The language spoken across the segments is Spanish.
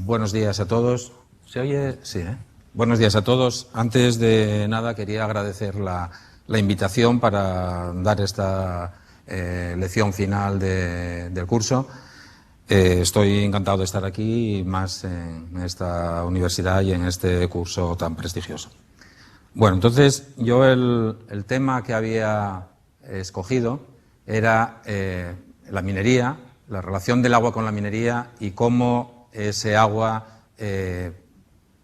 Buenos días a todos. ¿Se oye? Sí, ¿eh? Buenos días a todos. Antes de nada quería agradecer la invitación para dar esta lección final del curso. Estoy encantado de estar aquí, y más en esta universidad y en este curso tan prestigioso. Bueno, entonces yo el tema que había escogido era la minería, la relación del agua con la minería y cómo ese agua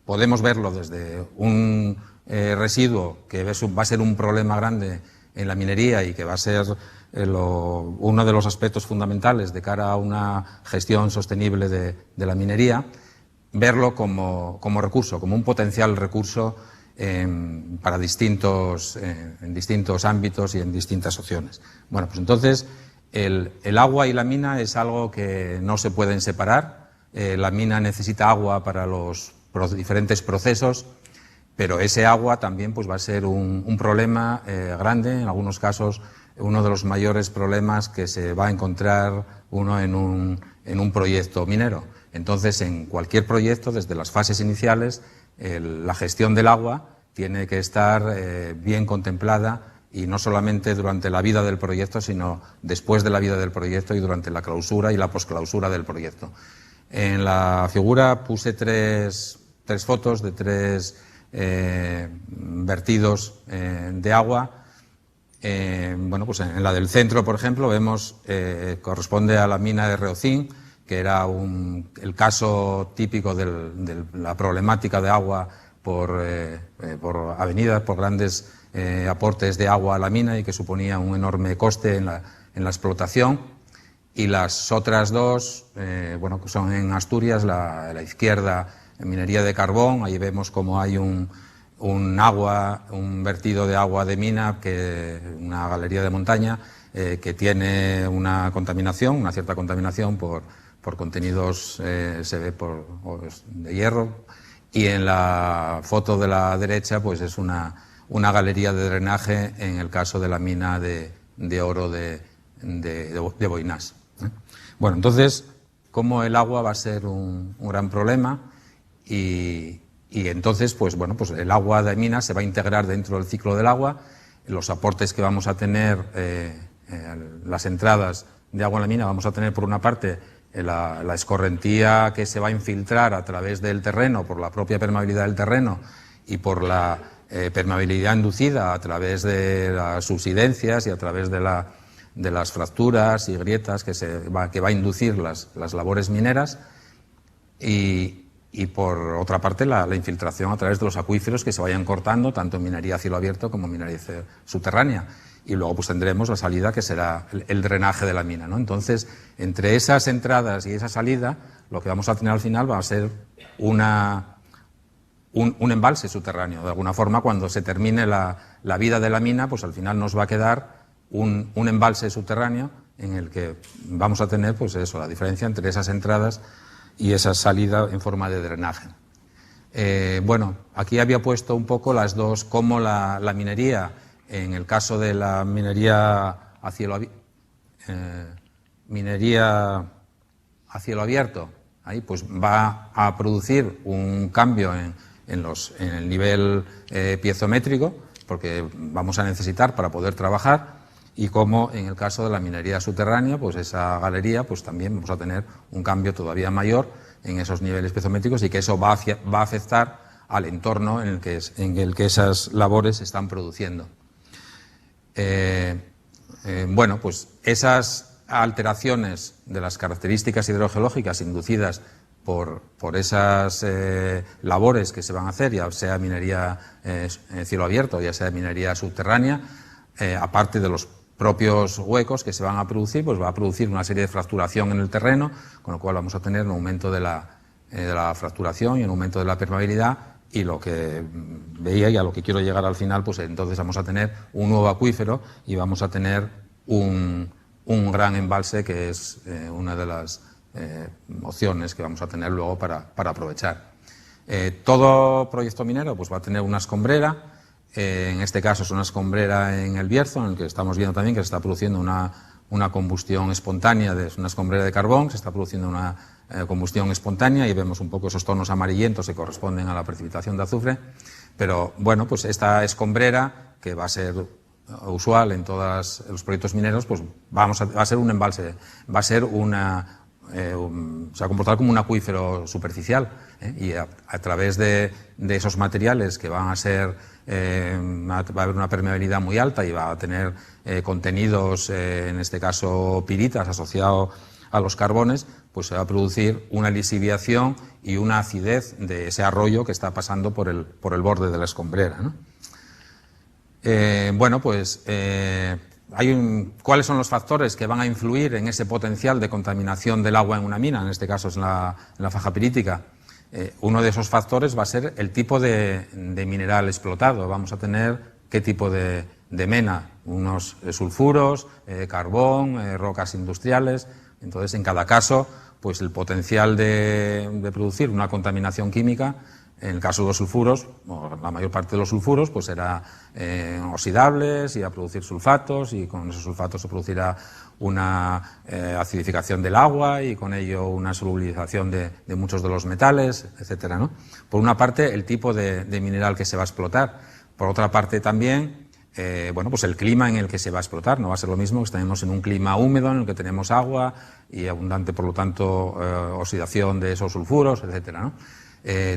podemos verlo desde un residuo que va a ser un problema grande en la minería y que va a ser uno de los aspectos fundamentales de cara a una gestión sostenible de la minería, verlo como recurso, como un potencial recurso para en distintos ámbitos y en distintas opciones. Bueno, pues entonces el agua y la mina es algo que no se pueden separar. La mina necesita agua para los diferentes procesos, pero ese agua también pues va a ser un problema grande, en algunos casos uno de los mayores problemas que se va a encontrar uno en un proyecto minero. Entonces, en cualquier proyecto, desde las fases iniciales, la gestión del agua tiene que estar bien contemplada, y no solamente durante la vida del proyecto, sino después de la vida del proyecto y durante la clausura y la posclausura del proyecto. En la figura puse tres fotos de tres vertidos de agua. Bueno, pues en la del centro, por ejemplo, vemos corresponde a la mina de Reocín, que era el caso típico de la problemática de agua por avenidas, por grandes aportes de agua a la mina, y que suponía un enorme coste en la explotación. Y las otras dos, bueno, que son en Asturias, la izquierda, en minería de carbón. Ahí vemos como hay un vertido de agua de mina, una galería de montaña, que tiene una cierta contaminación por contenidos, se ve de hierro. Y en la foto de la derecha, pues es una galería de drenaje en el caso de la mina de oro de Boinás. Bueno, entonces, cómo el agua va a ser un gran problema, y entonces, pues bueno, pues el agua de mina se va a integrar dentro del ciclo del agua. Los aportes que vamos a tener, las entradas de agua en la mina, vamos a tener por una parte la escorrentía que se va a infiltrar a través del terreno por la propia permeabilidad del terreno y por la permeabilidad inducida a través de las subsidencias y a través de las fracturas y grietas que va a inducir las labores mineras, y por otra parte la infiltración a través de los acuíferos que se vayan cortando, tanto en minería a cielo abierto como en minería subterránea. Y luego pues tendremos la salida, que será el drenaje de la mina, ¿no? Entonces, entre esas entradas y esa salida, lo que vamos a tener al final va a ser un embalse subterráneo. De alguna forma, cuando se termine la vida de la mina, pues al final nos va a quedar un embalse subterráneo en el que vamos a tener, pues eso, la diferencia entre esas entradas y esa salida en forma de drenaje. Bueno, aquí había puesto un poco las dos, cómo la minería, en el caso de la minería a cielo abierto, ahí pues va a producir un cambio en el nivel piezométrico, porque vamos a necesitar para poder trabajar, y como en el caso de la minería subterránea, pues esa galería, pues también vamos a tener un cambio todavía mayor en esos niveles piezométricos, y que eso va a afectar al entorno en el que esas labores se están produciendo. Bueno, pues esas alteraciones de las características hidrogeológicas inducidas por esas labores que se van a hacer, ya sea minería cielo abierto, ya sea minería subterránea, aparte de los propios huecos que se van a producir, pues va a producir una serie de fracturación en el terreno, con lo cual vamos a tener un aumento de la fracturación y un aumento de la permeabilidad. Y lo que veía, y a lo que quiero llegar al final, pues entonces vamos a tener un nuevo acuífero y vamos a tener un gran embalse, que es una de las opciones que vamos a tener luego para aprovechar. Todo proyecto minero pues va a tener una escombrera. En este caso es una escombrera en el Bierzo, en el que estamos viendo también que se está produciendo una combustión espontánea de una escombrera de carbón, se está produciendo una combustión espontánea, y vemos un poco esos tonos amarillentos que corresponden a la precipitación de azufre. Pero bueno, pues esta escombrera, que va a ser usual en todos los proyectos mineros, pues va a ser un embalse, va a ser se va a comportar como un acuífero superficial, y a través de esos materiales que van a ser, va a haber una permeabilidad muy alta y va a tener contenidos, en este caso piritas, asociados a los carbones, pues se va a producir una lisiviación y una acidez de ese arroyo que está pasando por el borde de la escombrera, ¿no? Bueno, pues ¿cuáles son los factores que van a influir en ese potencial de contaminación del agua en una mina? En este caso es en la faja pirítica. Uno de esos factores va a ser el tipo de mineral explotado. Vamos a tener qué tipo de mena, unos sulfuros, carbón, rocas industriales. Entonces, en cada caso, pues el potencial de producir una contaminación química, en el caso de los sulfuros, o la mayor parte de los sulfuros, pues será oxidables, y a producir sulfatos, y con esos sulfatos se producirá una acidificación del agua y con ello una solubilización de muchos de los metales, etcétera, ¿no? Por una parte, el tipo de mineral que se va a explotar. Por otra parte, también, bueno, pues el clima en el que se va a explotar. No va a ser lo mismo que estemos en un clima húmedo en el que tenemos agua y abundante, por lo tanto, oxidación de esos sulfuros, etcétera, ¿no?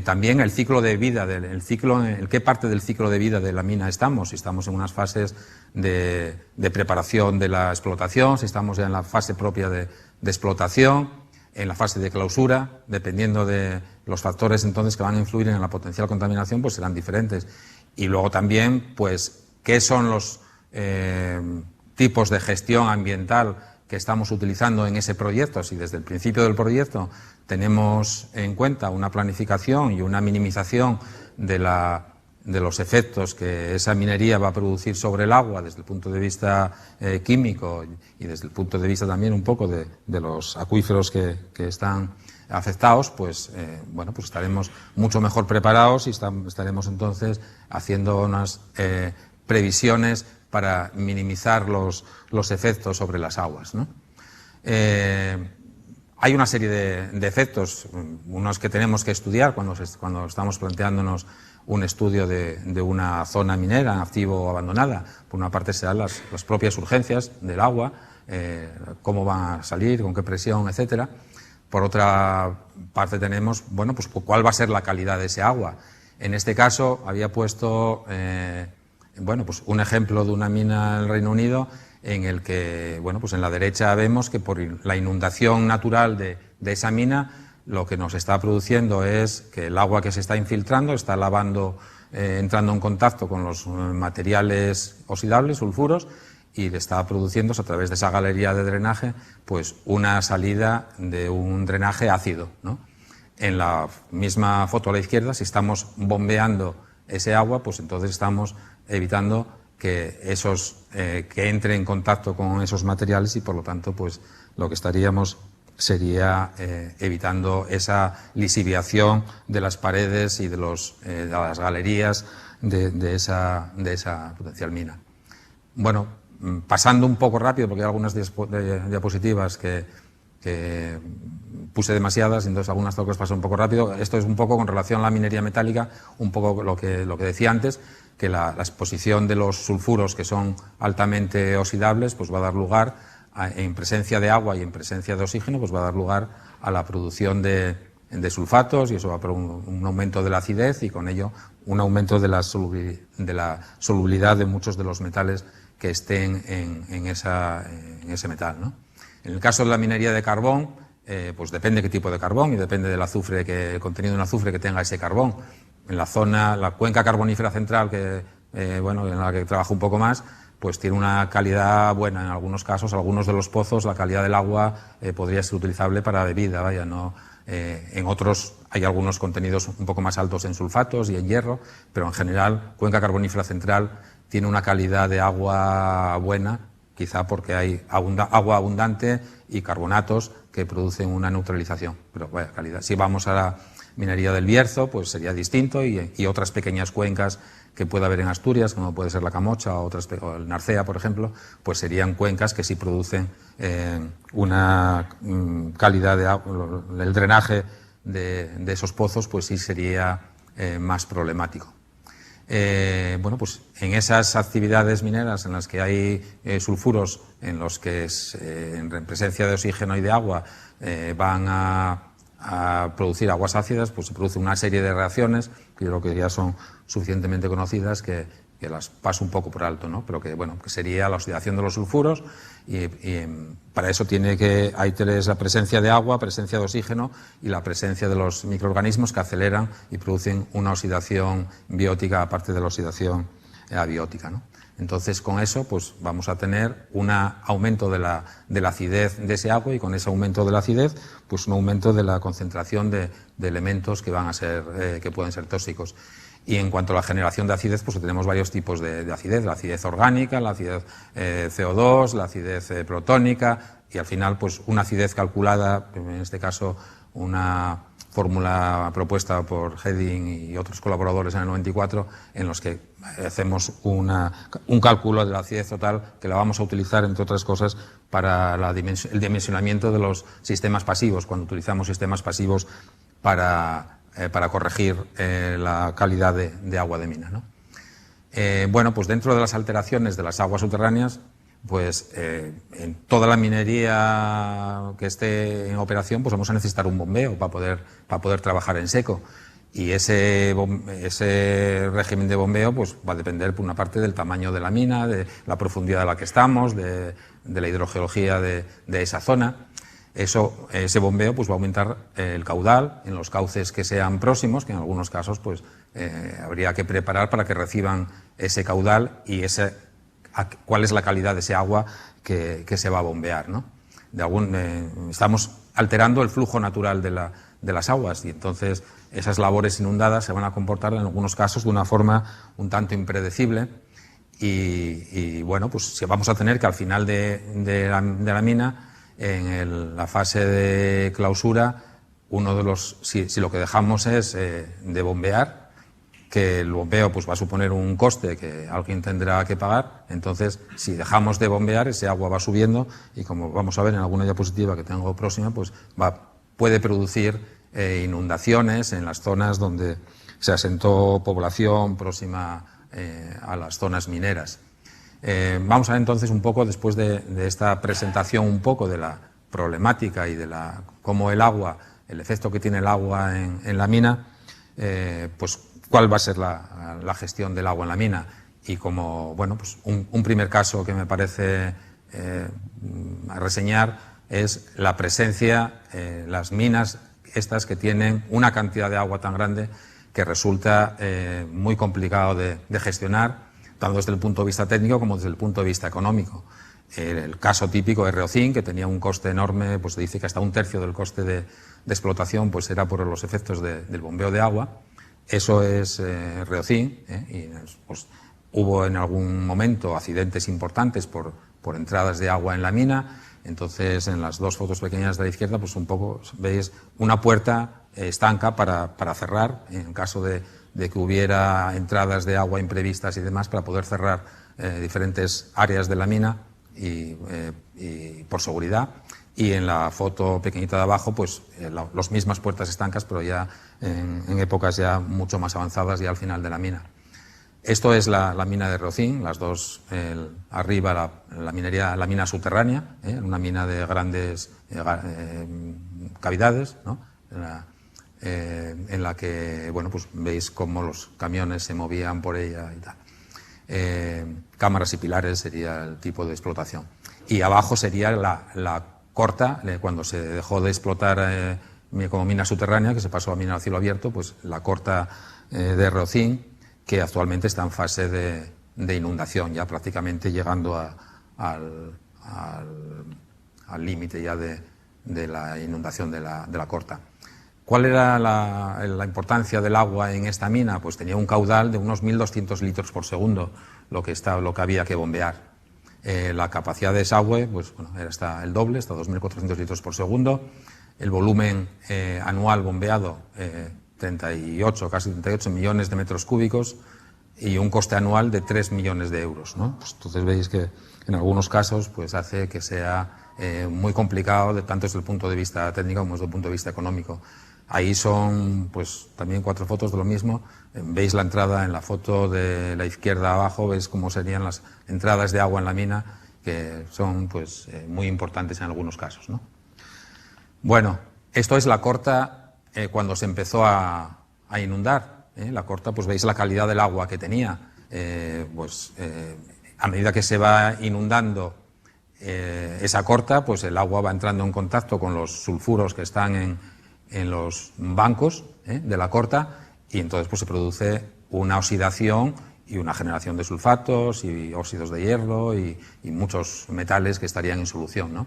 También el ciclo de vida, en qué parte del ciclo de vida de la mina estamos, si estamos en unas fases de preparación de la explotación, si estamos ya en la fase propia de explotación, en la fase de clausura, dependiendo de los factores entonces que van a influir en la potencial contaminación, pues serán diferentes. Y luego también, pues, qué son los tipos de gestión ambiental que estamos utilizando en ese proyecto. Si desde el principio del proyecto tenemos en cuenta una planificación y una minimización de los efectos que esa minería va a producir sobre el agua desde el punto de vista químico y desde el punto de vista también un poco de los acuíferos que están afectados, pues bueno, pues estaremos mucho mejor preparados y estaremos entonces haciendo unas previsiones para minimizar los efectos sobre las aguas, ¿no? Hay una serie de efectos, unos que tenemos que estudiar cuando estamos planteándonos un estudio de una zona minera, activo o abandonada. Por una parte serán las propias urgencias del agua, cómo va a salir, con qué presión, etcétera. Por otra parte tenemos, bueno, pues cuál va a ser la calidad de ese agua. En este caso había puesto bueno, pues un ejemplo de una mina en el Reino Unido en el que, bueno, pues en la derecha vemos que por la inundación natural de esa mina, lo que nos está produciendo es que el agua que se está infiltrando está lavando, entrando en contacto con los materiales oxidables, sulfuros, y le está produciéndose a través de esa galería de drenaje, pues una salida de un drenaje ácido, ¿no? En la misma foto a la izquierda, si estamos bombeando ese agua, pues entonces estamos evitando que que entre en contacto con esos materiales, y por lo tanto pues lo que estaríamos sería evitando esa lisiviación de las paredes y de las galerías de esa potencial mina. Bueno, pasando un poco rápido, porque hay algunas diapositivas que puse demasiadas, entonces algunas tengo que pasar un poco rápido. Esto es un poco con relación a la minería metálica, un poco lo que decía antes, que la exposición de los sulfuros, que son altamente oxidables, pues va a dar lugar, en presencia de agua y en presencia de oxígeno, pues va a dar lugar a la producción de sulfatos, y eso va a producir un aumento de la acidez y con ello un aumento de la solubilidad de muchos de los metales que estén en ese metal, ¿no? En el caso de la minería de carbón, pues depende qué tipo de carbón y depende del azufre, el contenido de un azufre que tenga ese carbón. En la cuenca carbonífera central, bueno, en la que trabajo un poco más, pues tiene una calidad buena. En algunos casos, algunos de los pozos, la calidad del agua podría ser utilizable para bebida, vaya, no. En otros hay algunos contenidos un poco más altos en sulfatos y en hierro, pero en general, cuenca carbonífera central tiene una calidad de agua buena, quizá porque hay agua abundante y carbonatos que producen una neutralización. Pero vaya calidad. Si vamos a minería del Bierzo, pues sería distinto, y otras pequeñas cuencas que pueda haber en Asturias, como puede ser la Camocha o el Narcea, por ejemplo, pues serían cuencas que sí producen una calidad de agua. El drenaje de esos pozos pues sí sería más problemático. Bueno, pues en esas actividades mineras en las que hay sulfuros, en los que en presencia de oxígeno y de agua van a producir aguas ácidas, pues se produce una serie de reacciones que yo creo que ya son suficientemente conocidas, que las paso un poco por alto, ¿no? Pero que, bueno, que sería la oxidación de los sulfuros, y para eso hay la presencia de agua, presencia de oxígeno y la presencia de los microorganismos que aceleran y producen una oxidación biótica aparte de la oxidación abiótica, ¿no? Entonces, con eso pues vamos a tener un aumento de la acidez de ese agua, y con ese aumento de la acidez pues un aumento de la concentración de elementos que pueden ser tóxicos. Y en cuanto a la generación de acidez, pues tenemos varios tipos de acidez: la acidez orgánica, la acidez CO2, la acidez protónica, y al final pues una acidez calculada, en este caso una fórmula propuesta por Hedin y otros colaboradores en el 94, en los que hacemos un cálculo de la acidez total, que la vamos a utilizar, entre otras cosas, para el dimensionamiento de los sistemas pasivos, cuando utilizamos sistemas pasivos para corregir la calidad de agua de mina, ¿no? Bueno, pues dentro de las alteraciones de las aguas subterráneas, pues en toda la minería que esté en operación, pues vamos a necesitar un bombeo para poder trabajar en seco. Y ese régimen de bombeo pues va a depender, por una parte, del tamaño de la mina, de la profundidad a la que estamos, de la hidrogeología de esa zona. Ese bombeo pues va a aumentar el caudal en los cauces que sean próximos, que en algunos casos pues habría que preparar para que reciban ese caudal y cuál es la calidad de ese agua que se va a bombear, ¿no? Estamos alterando el flujo natural de las aguas, y entonces esas labores inundadas se van a comportar en algunos casos de una forma un tanto impredecible, y bueno, pues vamos a tener que al final de la mina, en la fase de clausura, si lo que dejamos es de bombear, que el bombeo pues va a suponer un coste que alguien tendrá que pagar. Entonces, si dejamos de bombear, ese agua va subiendo, y como vamos a ver en alguna diapositiva que tengo próxima, pues puede producir inundaciones en las zonas donde se asentó población próxima a las zonas mineras. Vamos a ver entonces un poco, después de esta presentación un poco de la problemática y de cómo el efecto que tiene el agua en la mina, pues cuál va a ser la gestión del agua en la mina. Y como, bueno, pues un primer caso que me parece a reseñar es la presencia, las minas estas que tienen una cantidad de agua tan grande que resulta muy complicado de gestionar, tanto desde el punto de vista técnico como desde el punto de vista económico. El caso típico es Reocín, que tenía un coste enorme, pues se dice que hasta un tercio del coste de explotación pues era por los efectos del bombeo de agua. Eso es Reocín, y pues hubo en algún momento accidentes importantes por entradas de agua en la mina. Entonces, en las dos fotos pequeñas de la izquierda, pues un poco veis una puerta estanca para cerrar, en caso de que hubiera entradas de agua imprevistas y demás, para poder cerrar diferentes áreas de la mina y por seguridad. Y en la foto pequeñita de abajo, pues las mismas puertas estancas, pero ya en épocas ya mucho más avanzadas, ya al final de la mina. Esto es la mina de Reocín, las dos, arriba la mina subterránea, una mina de grandes cavidades, ¿no? En la que, bueno, pues veis cómo los camiones se movían por ella y tal. Cámaras y pilares sería el tipo de explotación. Y abajo sería la corta, cuando se dejó de explotar como mina subterránea, que se pasó a mina a cielo abierto, pues la corta de Reocín, que actualmente está en fase de inundación, ya prácticamente llegando al límite ya de la inundación de la corta. ¿Cuál era la importancia del agua en esta mina? Pues tenía un caudal de unos 1.200 litros por segundo, lo que había que bombear. La capacidad de desagüe, pues bueno, era el doble, hasta 2.400 litros por segundo. El volumen anual bombeado 38, casi 38 millones de metros cúbicos y un coste anual de 3 millones de euros, ¿no? Pues entonces veis que en algunos casos pues hace que sea muy complicado, tanto desde el punto de vista técnico como desde el punto de vista económico. Ahí son pues también 4 fotos de lo mismo. Veis la entrada en la foto de la izquierda abajo, veis cómo serían las entradas de agua en la mina, que son pues muy importantes en algunos casos, ¿no? Bueno, esto es la Corta cuando se empezó a inundar. La Corta, pues veis la calidad del agua que tenía. A medida que se va inundando esa Corta, pues el agua va entrando en contacto con los sulfuros que están en los bancos de la Corta, y entonces pues se produce una oxidación y una generación de sulfatos y óxidos de hierro y muchos metales que estarían en solución, ¿no?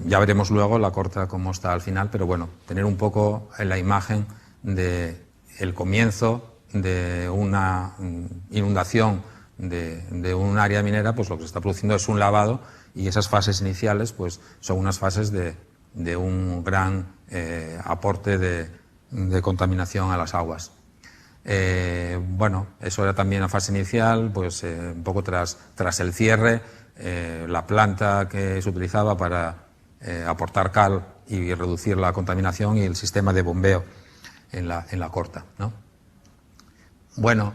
Ya veremos luego la Corta cómo está al final, pero bueno, tener un poco la imagen de el comienzo de una inundación de un área minera, pues lo que se está produciendo es un lavado, y esas fases iniciales pues son unas fases de un gran aporte de contaminación a las aguas. Bueno, eso era también la fase inicial, pues un poco tras el cierre, la planta que se utilizaba para aportar cal y reducir la contaminación, y el sistema de bombeo en la Corta, ¿no? Bueno,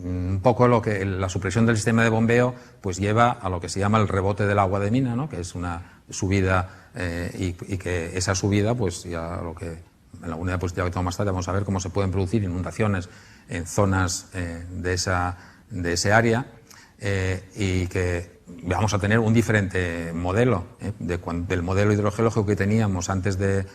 un poco la supresión del sistema de bombeo pues lleva a lo que se llama el rebote del agua de mina, ¿no? Que es una subida y que esa subida, pues ya lo que en la unidad diapositiva que tengo más tarde vamos a ver cómo se pueden producir inundaciones en zonas de ese área, y que vamos a tener un diferente modelo del modelo hidrogeológico que teníamos antes de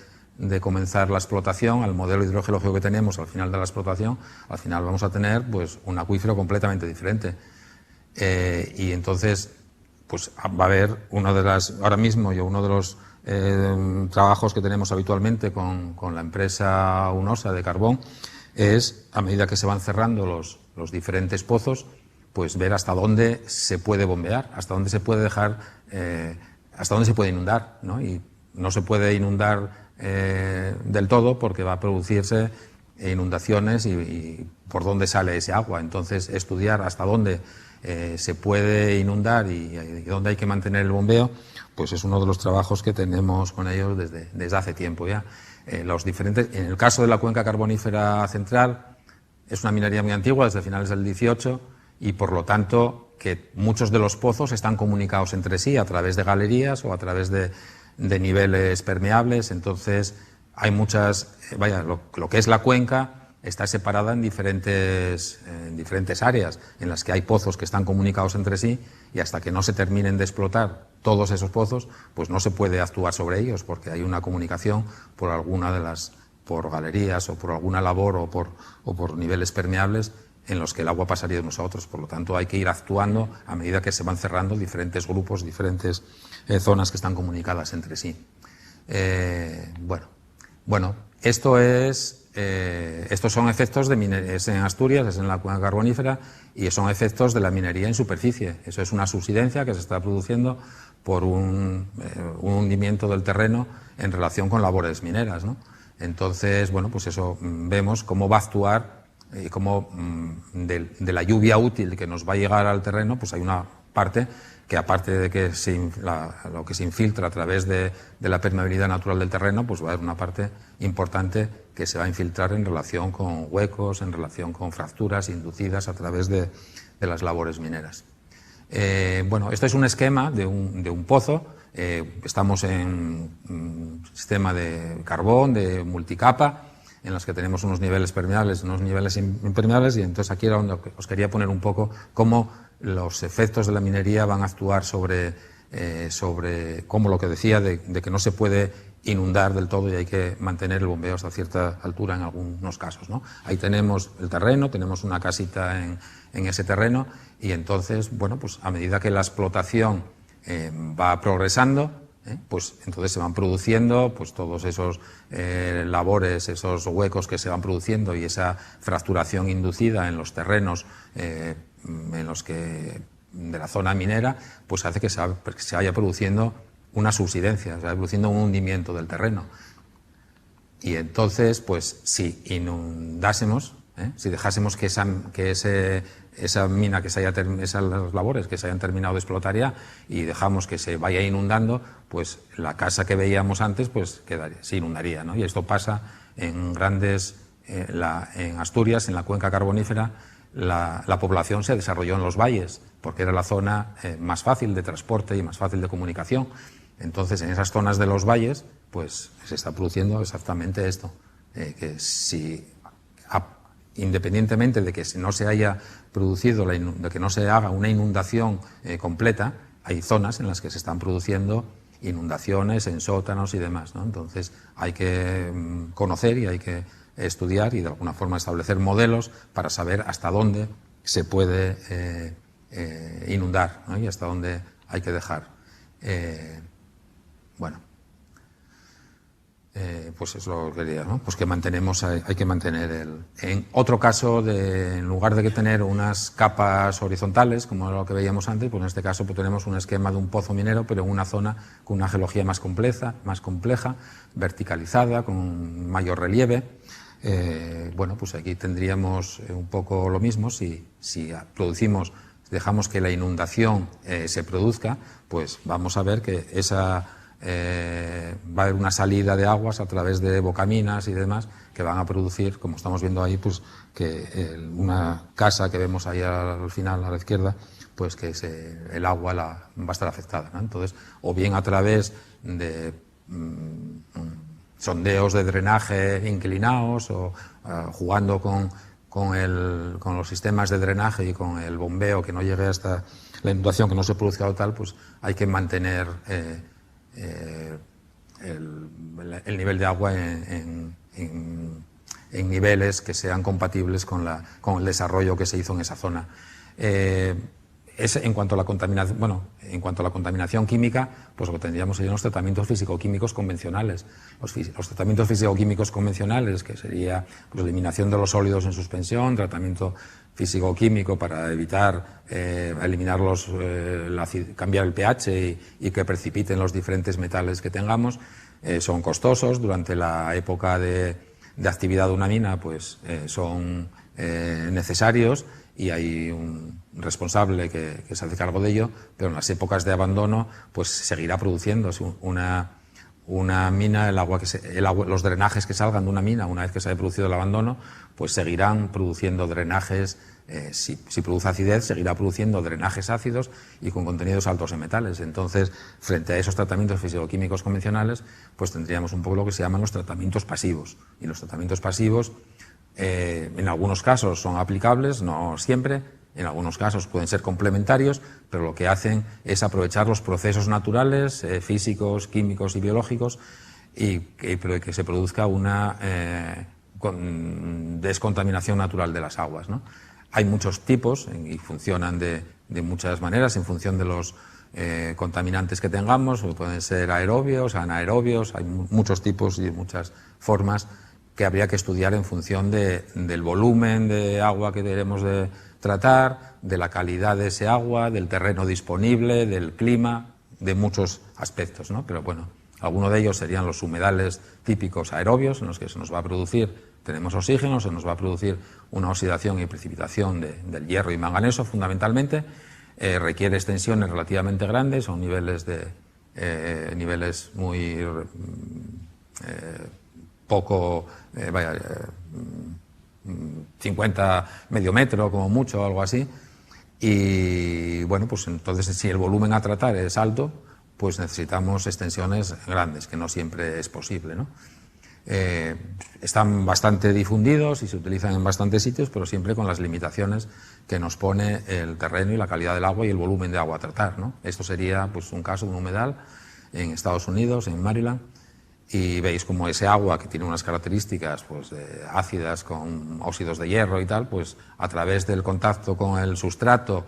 comenzar la explotación al modelo hidrogeológico que tenemos al final de la explotación. Al final vamos a tener pues un acuífero completamente diferente, y entonces pues va a haber ahora mismo uno de los trabajos que tenemos habitualmente con la empresa UNOSA de carbón es, a medida que se van cerrando los diferentes pozos, pues ver hasta dónde se puede bombear, hasta dónde se puede dejar, hasta dónde se puede inundar, ¿no? Y no se puede inundar del todo, porque va a producirse inundaciones y por dónde sale ese agua. Entonces, estudiar hasta dónde se puede inundar y dónde hay que mantener el bombeo, pues es uno de los trabajos que tenemos con ellos desde hace tiempo ya. En el caso de la cuenca carbonífera central, es una minería muy antigua, desde finales del 18, y por lo tanto que muchos de los pozos están comunicados entre sí a través de galerías o a través de niveles permeables. Entonces hay muchas, lo que es la cuenca está separada en diferentes áreas en las que hay pozos que están comunicados entre sí, y hasta que no se terminen de explotar todos esos pozos, pues no se puede actuar sobre ellos, porque hay una comunicación por galerías o por alguna labor o por niveles permeables en los que el agua pasaría de unos a otros. Por lo tanto, hay que ir actuando a medida que se van cerrando diferentes grupos, diferentes zonas que están comunicadas entre sí. Bueno, estos son efectos es en Asturias, es en la cuenca carbonífera, y son efectos de la minería en superficie. Eso es una subsidencia que se está produciendo por un hundimiento del terreno en relación con labores mineras, ¿no? Entonces, bueno, pues eso vemos cómo va a actuar y cómo de la lluvia útil que nos va a llegar al terreno, pues hay una parte que, aparte de que lo que se infiltra a través de la permeabilidad natural del terreno, pues va a haber una parte importante que se va a infiltrar en relación con huecos, en relación con fracturas inducidas a través de las labores mineras. Bueno, esto es un esquema de un pozo. Estamos en un sistema de carbón, de multicapa, en los que tenemos unos niveles permeables, unos niveles impermeables, y entonces aquí era donde os quería poner un poco cómo los efectos de la minería van a actuar sobre cómo, lo que decía, de que no se puede inundar del todo y hay que mantener el bombeo hasta cierta altura en algunos casos, ¿no? Ahí tenemos el terreno, tenemos una casita en ese terreno, y entonces, bueno, pues a medida que la explotación va progresando, pues entonces se van produciendo pues todos esos labores, esos huecos que se van produciendo, y esa fracturación inducida en los terrenos en los que de la zona minera, pues hace que se vaya produciendo una subsidencia, se vaya produciendo un hundimiento del terreno. Y entonces, pues si inundásemos, si dejásemos que esa mina, esas labores que se hayan terminado de explotar ya, y dejamos que se vaya inundando, pues la casa que veíamos antes pues se inundaría, ¿no? Y esto pasa en en Asturias, en la cuenca carbonífera. La población se desarrolló en los valles, porque era la zona más fácil de transporte y más fácil de comunicación. Entonces, en esas zonas de los valles, pues se está produciendo exactamente esto, que si, independientemente de que no se haya producido, de que no se haga una inundación completa, hay zonas en las que se están produciendo inundaciones en sótanos y demás, ¿no? Entonces, hay que conocer y hay que estudiar y de alguna forma establecer modelos para saber hasta dónde se puede inundar, ¿no? Y hasta dónde hay que dejar. Pues es lo que quería, ¿no? Pues que hay que mantener en otro caso, en lugar de que tener unas capas horizontales, como lo que veíamos antes, pues en este caso pues tenemos un esquema de un pozo minero, pero en una zona con una geología más compleja, verticalizada, con mayor relieve. Pues aquí tendríamos un poco lo mismo. Si dejamos que la inundación se produzca, pues vamos a ver que va a haber una salida de aguas a través de bocaminas y demás que van a producir, como estamos viendo ahí, pues que una casa que vemos ahí al final a la izquierda, pues que el agua va a estar afectada, ¿no? Entonces, o bien a través de sondeos de drenaje inclinados o jugando con los sistemas de drenaje y con el bombeo, que no llegue hasta la inundación, que no se produzca o tal, pues hay que mantener el nivel de agua en niveles que sean compatibles con el desarrollo que se hizo en esa zona. En cuanto a la contaminación, química, pues lo que tendríamos serían los tratamientos físico-químicos convencionales. Los tratamientos físico-químicos convencionales, que sería pues, eliminación de los sólidos en suspensión, tratamiento físico-químico para evitar cambiar el pH y que precipiten los diferentes metales que tengamos, son costosos. Durante la época de actividad de una mina, pues son necesarios y hay un responsable que se hace cargo de ello, pero en las épocas de abandono pues seguirá produciéndose una mina, los drenajes que salgan de una mina una vez que se haya producido el abandono, pues seguirán produciendo drenajes, si produce acidez, seguirá produciendo drenajes ácidos y con contenidos altos en metales. Entonces, frente a esos tratamientos físico-químicos convencionales, pues tendríamos un poco lo que se llaman los tratamientos pasivos. Y los tratamientos pasivos, en algunos casos son aplicables, no siempre. En algunos casos pueden ser complementarios, pero lo que hacen es aprovechar los procesos naturales, físicos, químicos y biológicos, pero que se produzca una descontaminación natural de las aguas, ¿no? Hay muchos tipos y funcionan de muchas maneras en función de los contaminantes que tengamos. Pueden ser aerobios, anaerobios, hay muchos tipos y muchas formas que habría que estudiar en función del volumen de agua que debemos de tratar, de la calidad de ese agua, del terreno disponible, del clima, de muchos aspectos, ¿no? Pero bueno, algunos de ellos serían los humedales típicos aerobios, en los que se nos va a producir, tenemos oxígeno, se nos va a producir una oxidación y precipitación del hierro y manganeso fundamentalmente, requiere extensiones relativamente grandes, son niveles muy poco, 50, medio metro como mucho, algo así. Y bueno, pues entonces si el volumen a tratar es alto, pues necesitamos extensiones grandes, que no siempre es posible, ¿no? Están bastante difundidos y se utilizan en bastantes sitios, pero siempre con las limitaciones que nos pone el terreno y la calidad del agua y el volumen de agua a tratar, ¿no? Esto sería pues un caso de un humedal en Estados Unidos, en Maryland. Y veis como ese agua, que tiene unas características pues, ácidas con óxidos de hierro y tal, pues a través del contacto con el sustrato,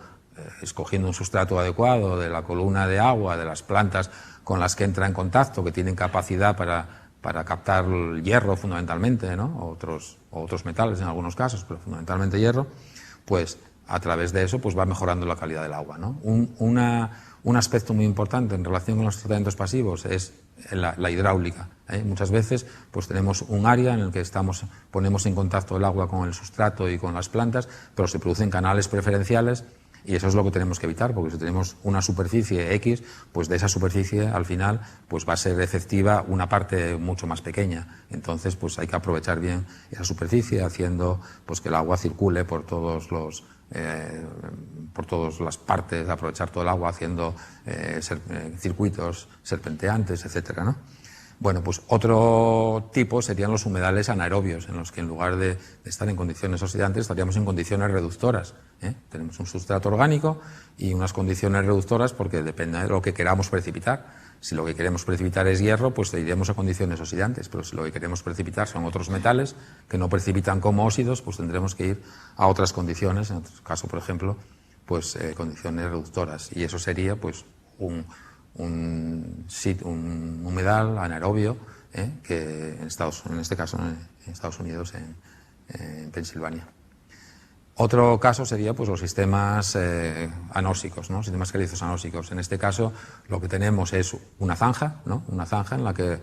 escogiendo un sustrato adecuado de la columna de agua, de las plantas con las que entra en contacto, que tienen capacidad para captar el hierro fundamentalmente, ¿no? otros metales en algunos casos, pero fundamentalmente hierro, pues a través de eso pues va mejorando la calidad del agua, ¿no? Un aspecto muy importante en relación con los tratamientos pasivos es la hidráulica. Muchas veces pues tenemos un área en el que ponemos en contacto el agua con el sustrato y con las plantas, pero se producen canales preferenciales. Y eso es lo que tenemos que evitar, porque si tenemos una superficie X, pues de esa superficie al final pues va a ser efectiva una parte mucho más pequeña. Entonces pues hay que aprovechar bien esa superficie, haciendo pues que el agua circule por todas las partes, aprovechar todo el agua, haciendo circuitos serpenteantes, etcétera, ¿no? Bueno, pues otro tipo serían los humedales anaerobios, en los que en lugar de estar en condiciones oxidantes estaríamos en condiciones reductoras. Tenemos un sustrato orgánico y unas condiciones reductoras porque depende de lo que queramos precipitar. Si lo que queremos precipitar es hierro, pues iremos a condiciones oxidantes, pero si lo que queremos precipitar son otros metales que no precipitan como óxidos, pues tendremos que ir a otras condiciones, en otro caso, por ejemplo, pues condiciones reductoras, y eso sería pues un humedal anaerobio, que en este caso en Estados Unidos, en Pensilvania. Otro caso sería pues los sistemas anóxicos, ¿no? Sistemas calizos anóxicos. En este caso lo que tenemos es una zanja, ¿no? Una zanja en la que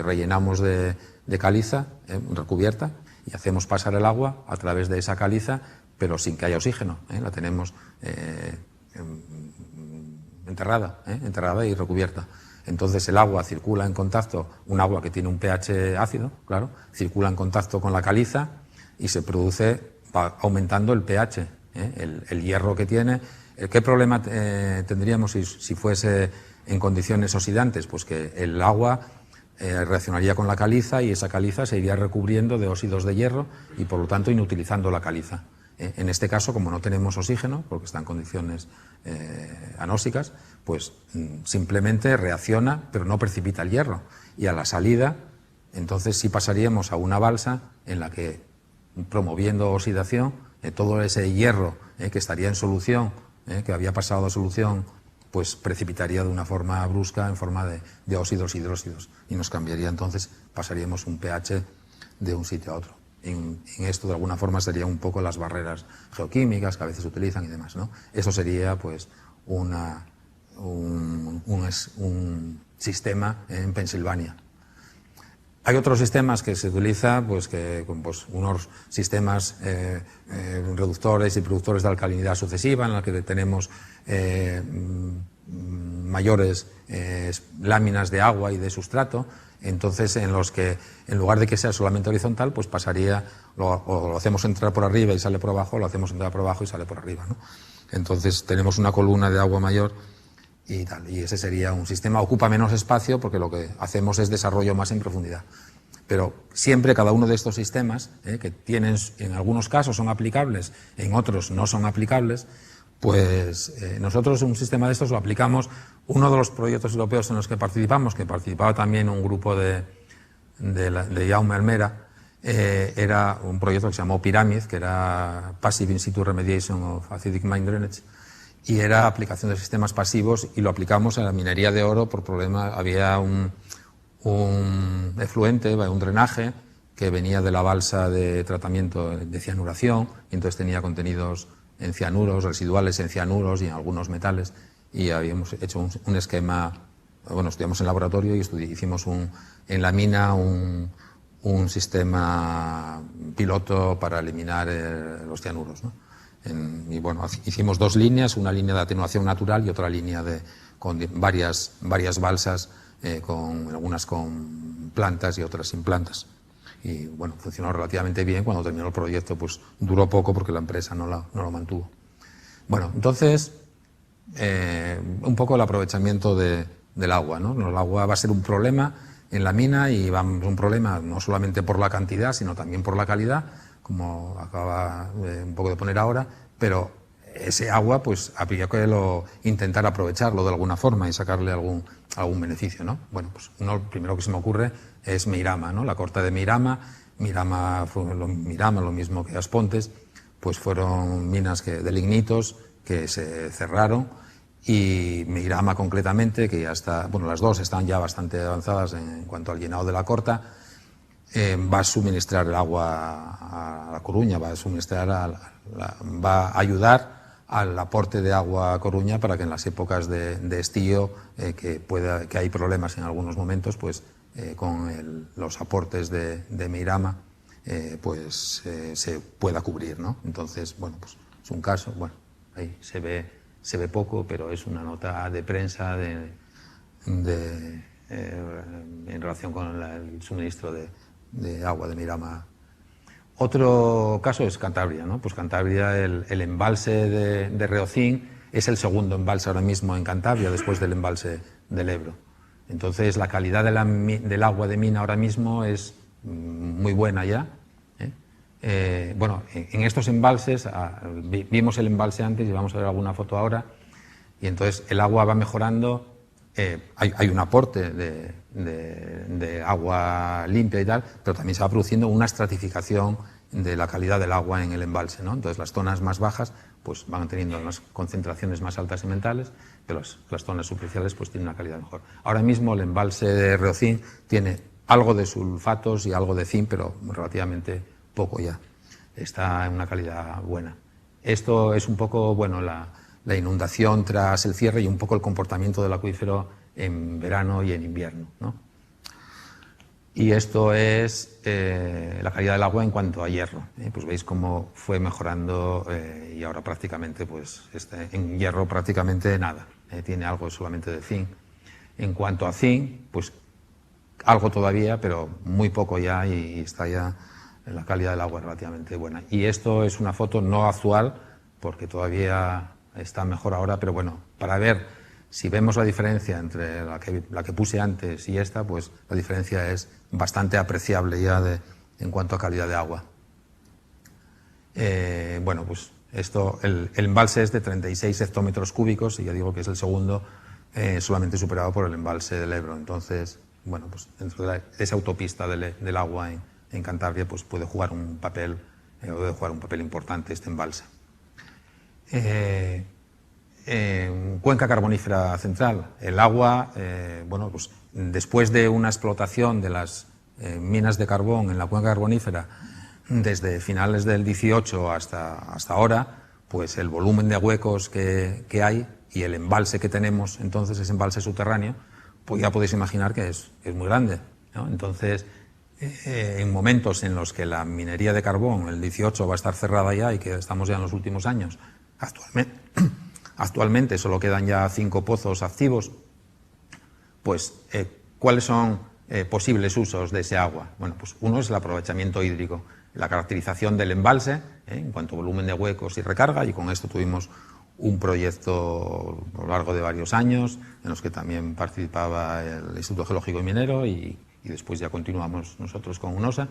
rellenamos de caliza recubierta y hacemos pasar el agua a través de esa caliza, pero sin que haya oxígeno. La tenemos enterrada y recubierta. Entonces el agua circula en contacto, un agua que tiene un pH ácido, claro, circula en contacto con la caliza y se produce, va aumentando el pH, el hierro que tiene. ¿Qué problema tendríamos si fuese en condiciones oxidantes? Pues que el agua reaccionaría con la caliza y esa caliza se iría recubriendo de óxidos de hierro y por lo tanto inutilizando la caliza. En este caso, como no tenemos oxígeno, porque está en condiciones anóxicas, pues simplemente reacciona, pero no precipita el hierro. Y a la salida, entonces sí pasaríamos a una balsa en la que, promoviendo oxidación, todo ese hierro que estaría en solución, que había pasado a solución, pues precipitaría de una forma brusca en forma de óxidos hidróxidos. Y nos cambiaría, entonces pasaríamos un pH de un sitio a otro. En esto, de alguna forma, serían un poco las barreras geoquímicas que a veces se utilizan y demás, ¿no? Eso sería, pues, un sistema en Pensilvania. Hay otros sistemas que se utilizan, pues, unos sistemas reductores y productores de alcalinidad sucesiva, en los que tenemos mayores láminas de agua y de sustrato. Entonces, en los que, en lugar de que sea solamente horizontal, pues pasaría, o lo hacemos entrar por arriba y sale por abajo, o lo hacemos entrar por abajo y sale por arriba, ¿no? Entonces, tenemos una columna de agua mayor y tal, y ese sería un sistema. Ocupa menos espacio porque lo que hacemos es desarrollo más en profundidad. Pero siempre cada uno de estos sistemas, que tienen, en algunos casos son aplicables, en otros no son aplicables, pues nosotros un sistema de estos lo aplicamos. Uno de los proyectos europeos en los que participamos, que participaba también un grupo de Jaume Almera, era un proyecto que se llamó Pyramid, que era Passive In Situ Remediation of Acidic Mine Drainage, y era aplicación de sistemas pasivos, y lo aplicamos a la minería de oro por problema. Había un efluente, un drenaje que venía de la balsa de tratamiento de cianuración, y entonces tenía contenidos en cianuros, residuales en cianuros y en algunos metales, y habíamos hecho un esquema, bueno, estudiamos en laboratorio y hicimos en la mina un sistema piloto para eliminar los cianuros, ¿no? Y bueno, hicimos dos líneas, una línea de atenuación natural y otra línea con varias balsas, algunas con plantas y otras sin plantas. Y bueno, funcionó relativamente bien. Cuando terminó el proyecto, pues duró poco porque la empresa no lo mantuvo. Bueno, entonces, un poco el aprovechamiento del agua, ¿no? El agua va a ser un problema en la mina, y va a ser un problema no solamente por la cantidad, sino también por la calidad, como acaba un poco de poner ahora, pero ese agua, pues habría que intentar aprovecharlo de alguna forma y sacarle algún beneficio, ¿no? Bueno, pues lo primero que se me ocurre es Meirama, ¿no? La corta de Meirama, lo mismo que Aspontes, pues fueron minas de lignitos que se cerraron, y Meirama concretamente, que ya está, bueno, las dos están ya bastante avanzadas en cuanto al llenado de la corta, va a suministrar el agua a La Coruña, va a ayudar al aporte de agua a Coruña para que en las épocas de estío, que hay problemas en algunos momentos, pues con los aportes de Meirama pues se pueda cubrir, ¿no? Entonces, bueno, pues es un caso, bueno, ahí se ve poco, pero es una nota de prensa en relación con el suministro de agua de Meirama. Otro caso es Cantabria, ¿no? Pues Cantabria, el embalse de Reocín es el segundo embalse ahora mismo en Cantabria, después del embalse del Ebro. Entonces, la calidad del agua de mina ahora mismo es muy buena ya. Bueno, en estos embalses, vimos el embalse antes y vamos a ver alguna foto ahora, y entonces el agua va mejorando. Hay un aporte de agua limpia y tal, pero también se va produciendo una estratificación de la calidad del agua en el embalse, ¿no? Entonces las zonas más bajas pues van teniendo unas concentraciones más altas y mentales, pero las zonas superficiales pues tienen una calidad mejor. Ahora mismo el embalse de Reocín tiene algo de sulfatos y algo de zinc, pero relativamente poco ya. Está en una calidad buena. Esto es un poco, bueno, la inundación tras el cierre y un poco el comportamiento del acuífero en verano y en invierno, ¿no? Y esto es la calidad del agua en cuanto a hierro. Pues veis cómo fue mejorando y ahora prácticamente, pues en hierro prácticamente nada. Tiene algo solamente de zinc. En cuanto a zinc, pues algo todavía, pero muy poco ya, y está ya la calidad del agua relativamente buena. Y esto es una foto no actual, porque todavía está mejor ahora, pero bueno, para ver si vemos la diferencia entre la que puse antes y esta, pues la diferencia es bastante apreciable ya en cuanto a calidad de agua. Bueno, pues esto, el embalse es de 36 hectómetros cúbicos, y ya digo que es el segundo, solamente superado por el embalse del Ebro. Entonces, bueno, pues dentro de esa autopista del agua en Cantabria, pues puede jugar un papel importante este embalse. Cuenca carbonífera central. El agua, bueno, pues después de una explotación de las minas de carbón en la cuenca carbonífera desde finales del 18 hasta ahora, pues el volumen de huecos que hay y el embalse que tenemos, entonces ese embalse subterráneo, pues ya podéis imaginar que es muy grande, ¿no? Entonces, en momentos en los que la minería de carbón, el 18, va a estar cerrada ya, y que estamos ya en los últimos años, actualmente solo quedan ya 5 pozos activos, pues ¿cuáles son posibles usos de ese agua? Bueno, pues uno es el aprovechamiento hídrico, la caracterización del embalse en cuanto a volumen de huecos y recarga, y con esto tuvimos un proyecto a lo largo de varios años en los que también participaba el Instituto Geológico y Minero, y después ya continuamos nosotros con UNOSA,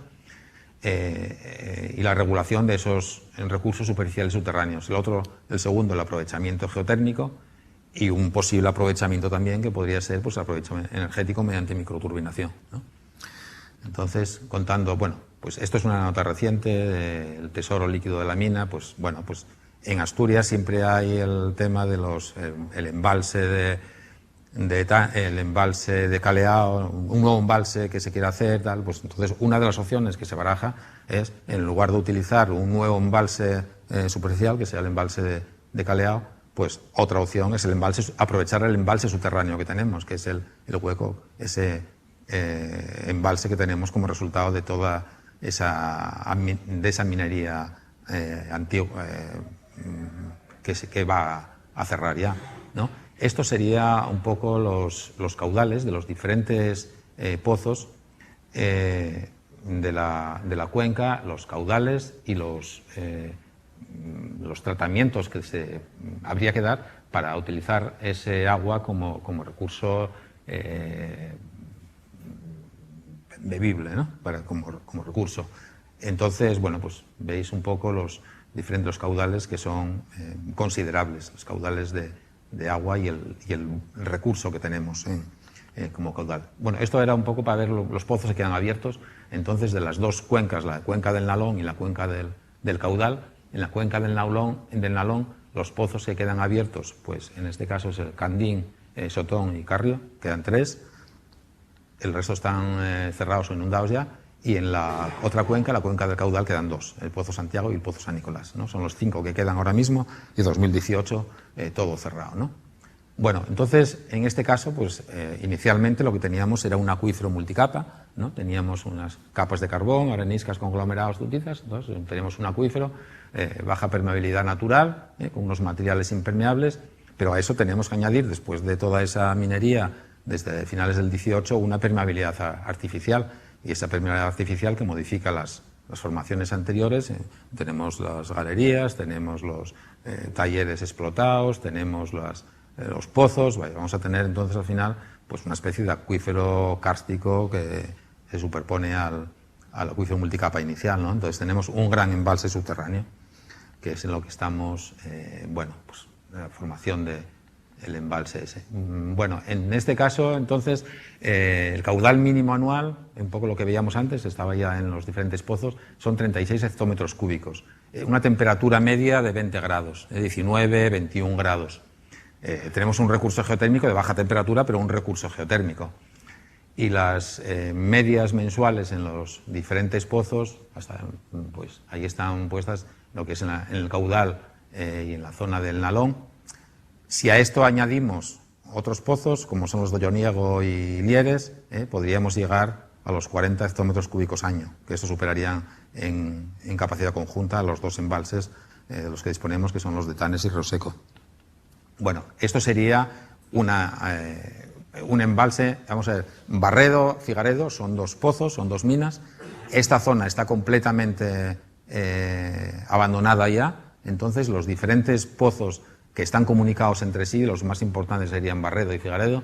y la regulación de esos recursos superficiales subterráneos. El segundo, el aprovechamiento geotérmico, y un posible aprovechamiento también que podría ser, pues, aprovechamiento energético mediante microturbinación, ¿no? Entonces, contando, bueno, pues esto es una nota reciente del tesoro líquido de la mina. Pues bueno, pues en Asturias siempre hay el tema de el embalse el embalse de Caleao, un nuevo embalse que se quiere hacer, tal. Pues entonces una de las opciones que se baraja es, en lugar de utilizar un nuevo embalse superficial, que sea el embalse de Caleao, pues otra opción es aprovechar el embalse subterráneo que tenemos, que es el hueco, ese embalse que tenemos como resultado de toda esa minería antigua que va a cerrar ya, ¿no? Esto sería un poco los caudales de los diferentes pozos de la cuenca, los caudales y los tratamientos que se habría que dar para utilizar ese agua como recurso bebible, ¿no? Como recurso. Entonces, bueno, pues veis un poco los diferentes caudales que son considerables, los caudales de agua y el recurso que tenemos como caudal. Bueno, esto era un poco para ver los pozos que quedan abiertos. Entonces, de las dos cuencas, la cuenca del Nalón y la cuenca del Caudal, en la cuenca del Nalón, los pozos que quedan abiertos, pues en este caso es el Candín, Sotón y Carrio, quedan 3. El resto están cerrados o inundados ya. y en la otra cuenca, la cuenca del caudal, quedan 2, el Pozo Santiago y el Pozo San Nicolás, ¿no? Son los 5 que quedan ahora mismo, y 2018 todo cerrado, ¿no? Bueno, entonces, en este caso, pues inicialmente lo que teníamos era un acuífero multicapa, ¿no? Teníamos unas capas de carbón, areniscas, conglomerados, dutitas, entonces tenemos un acuífero, baja permeabilidad natural, con unos materiales impermeables, pero a eso tenemos que añadir, después de toda esa minería, desde finales del 18, una permeabilidad artificial, y esa permeabilidad artificial que modifica las formaciones anteriores. Tenemos las galerías, tenemos los talleres explotados, tenemos los pozos. Vamos a tener entonces al final pues una especie de acuífero kárstico que se superpone al acuífero multicapa inicial, ¿no? Entonces tenemos un gran embalse subterráneo, que es en lo que estamos, bueno, pues la formación del embalse ese. Bueno, en este caso, entonces, el caudal mínimo anual, un poco lo que veíamos antes, estaba ya en los diferentes pozos, son 36 hectómetros cúbicos. Una temperatura media de 20 grados, 19, 21 grados. Tenemos un recurso geotérmico de baja temperatura, pero un recurso geotérmico. Y las medias mensuales en los diferentes pozos, pues ahí están puestas lo que es en el caudal y en la zona del Nalón. Si a esto añadimos otros pozos, como son los de Olloniego y Lieres, podríamos llegar a los 40 hectómetros cúbicos año, que esto superarían en capacidad conjunta a los 2 embalses de los que disponemos, que son los de Tanes y Río Seco. Bueno, esto sería un embalse, vamos a ver, Barredo, Figaredo, son 2 pozos, son 2 minas. Esta zona está completamente abandonada ya, entonces los diferentes pozos que están comunicados entre sí, los más importantes serían Barredo y Figaredo,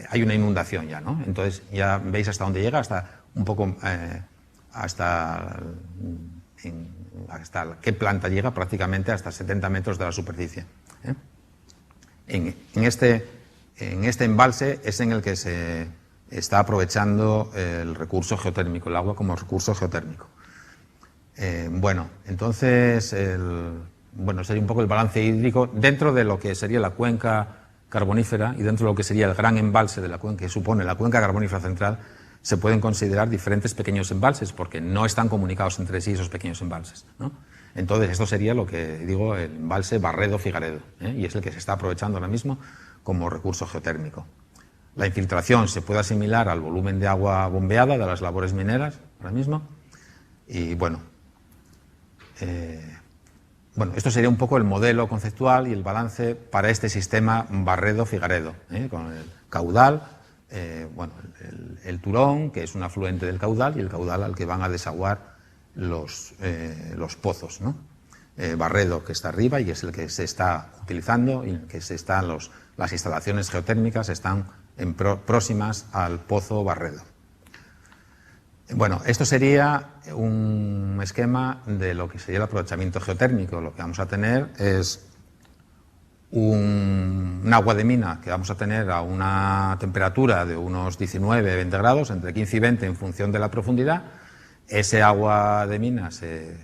hay una inundación ya, ¿no? Entonces ya veis hasta dónde llega, hasta un poco hasta qué planta llega, prácticamente hasta 70 metros de la superficie. En este embalse es en el que se está aprovechando el recurso geotérmico, el agua como recurso geotérmico. Bueno, entonces, sería un poco el balance hídrico dentro de lo que sería la cuenca carbonífera y dentro de lo que sería el gran embalse de la cuenca que supone la cuenca carbonífera central. Se pueden considerar diferentes pequeños embalses porque no están comunicados entre sí esos pequeños embalses, ¿no? Entonces, esto sería lo que digo, el embalse Barredo-Figaredo, y es el que se está aprovechando ahora mismo como recurso geotérmico. La infiltración se puede asimilar al volumen de agua bombeada de las labores mineras ahora mismo. Y bueno, esto sería un poco el modelo conceptual y el balance para este sistema Barredo-Figaredo, con el caudal, el Turón, que es un afluente del caudal, y el caudal al que van a desaguar los pozos, ¿no? Barredo, que está arriba y es el que se está utilizando, y en el que las instalaciones geotérmicas están próximas al pozo Barredo. Bueno, esto sería un esquema de lo que sería el aprovechamiento geotérmico. Lo que vamos a tener es un agua de mina que vamos a tener a una temperatura de unos 19-20 grados, entre 15 y 20 en función de la profundidad. Ese agua de mina se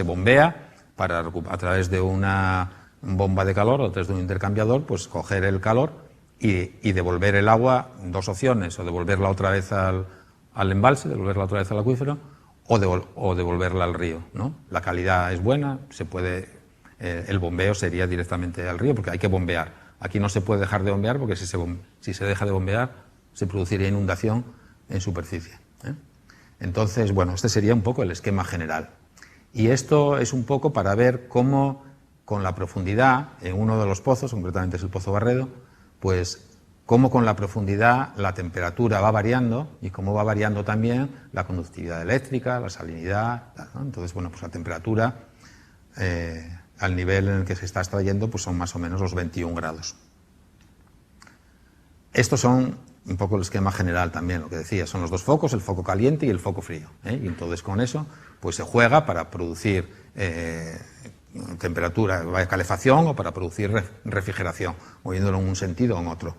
bombea para, a través de una bomba de calor o a través de un intercambiador, pues coger el calor y devolver el agua. 2 opciones: o devolverla otra vez al embalse, devolverla otra vez al acuífero, o devolverla al río, ¿no? La calidad es buena, el bombeo sería directamente al río, porque hay que bombear. Aquí no se puede dejar de bombear, porque si se deja de bombear se produciría inundación en superficie, Entonces, bueno, este sería un poco el esquema general. Y esto es un poco para ver cómo, con la profundidad, en uno de los pozos, concretamente es el Pozo Barredo, pues cómo con la profundidad la temperatura va variando y cómo va variando también la conductividad eléctrica, la salinidad, ¿no? Entonces, bueno, pues la temperatura al nivel en el que se está extrayendo pues son más o menos los 21 grados. Estos son un poco el esquema general también, lo que decía, son los 2 focos, el foco caliente y el foco frío, Y entonces con eso pues se juega para producir temperatura, calefacción, o para producir refrigeración, moviéndolo en un sentido o en otro.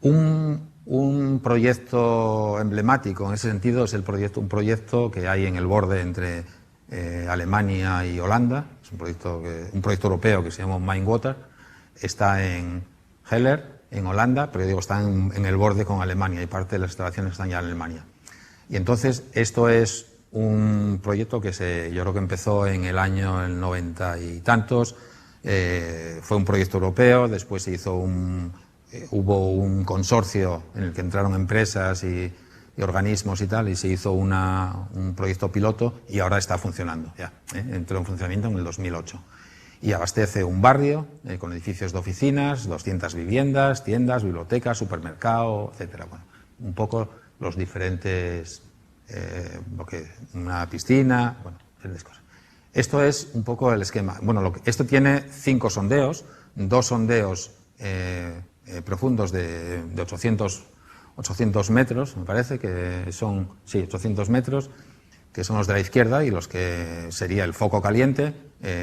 Un proyecto emblemático en ese sentido es un proyecto que hay en el borde entre Alemania y Holanda. Es un proyecto europeo que se llama Main Water. Está en Heller, en Holanda, pero digo, están en el borde con Alemania y parte de las instalaciones están ya en Alemania. Y entonces esto es un proyecto que yo creo que empezó en el año 90 y tantos, fue un proyecto europeo, después se hizo hubo un consorcio en el que entraron empresas y organismos y tal, y se hizo un proyecto piloto y ahora está funcionando ya, entró en funcionamiento en el 2008. Y abastece un barrio con edificios de oficinas, 200 viviendas, tiendas, bibliotecas, supermercado, etcétera. Bueno, un poco los diferentes, una piscina, bueno, diferentes cosas. Esto es un poco el esquema. Bueno, esto tiene 5 sondeos, 2 sondeos profundos de 800 metros, me parece que son, sí, 800 metros, que son los de la izquierda y los que sería el foco caliente,